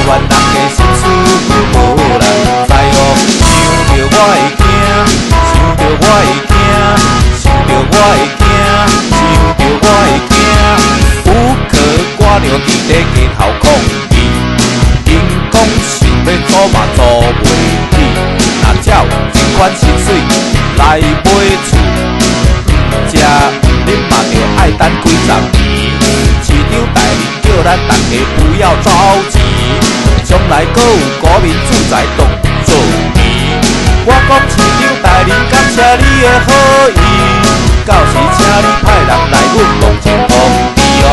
湾人的心事无人知哦。想着我会惊，想着我会惊，想着我会惊，想着我会惊。有可挂着伫底街头抗议，因讲想要做嘛做袂起，若只有一款薪水来买厝，食恁嘛着爱等几十年。市长大人叫咱大家不要着急，将来阁有国民住宅当做面。我讲市长大人感谢你的好意，到时请你派人来阮梦前通知哦。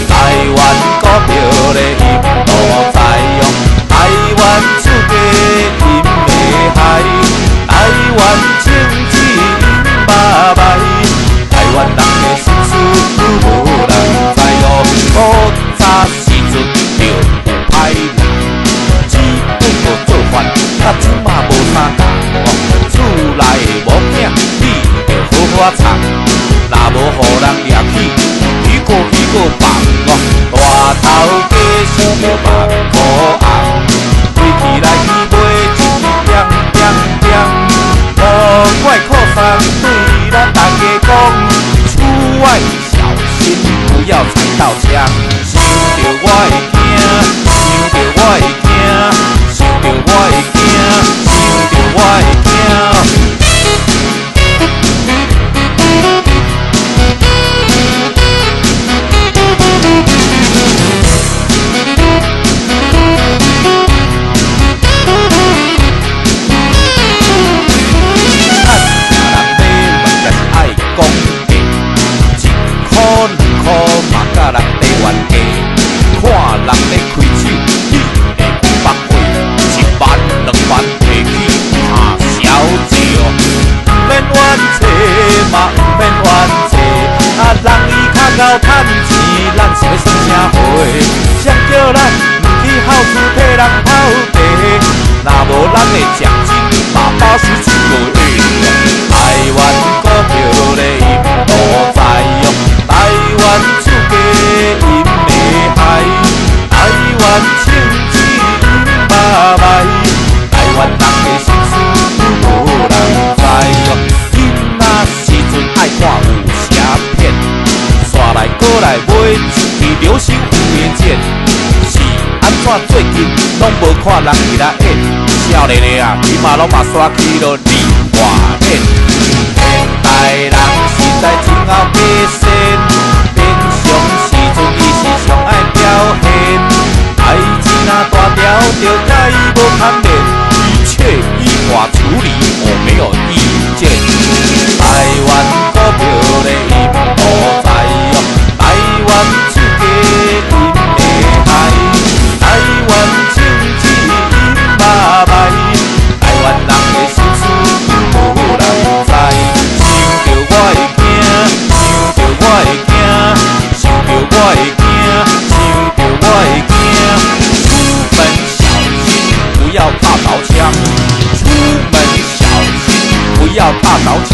台湾股票的印度在用，台湾厝价因袂害，台湾政治因嘛歹，台湾人的心事无人知哦。古早时阵着有歹人，基本无做法，啊即嘛无啥共哦。厝内的某囝，你着好好藏，若无互人掠去，鱼过放哦。大头家想着万箍红，飞起来去买一支点点点。无怪靠山对咱大家讲，厝外小心不要踩到枪。想着我会惊，想着我会惊，想着我会惊，想着我会惊。到趁钱，咱是要算啥货？谁叫咱唔去好厝替人跑地？若无咱的奖金嘛81个月。台湾股票咧印度在用，台湾厝价因袂害，台湾政治因嘛歹，台湾人的心事无人知哦。囡仔时阵爱看武侠片。来过来买一支流星雨的剑，是安怎最近拢无看人去来演？少年的啊，起码拢嘛刷起了李华演。现代人实在真后假仙，平常时阵伊是上爱表现，代志若大条着甲伊无牵连，一切依法处理，我没有意见。台湾股票的印度在用。台湾厝价因袂害，台湾政治因嘛歹，台湾人的心事无人知。想着我会惊，想着我会惊，想着我会惊，想着我会惊。出门小心，不要怕着枪。出门小心，不要怕着枪。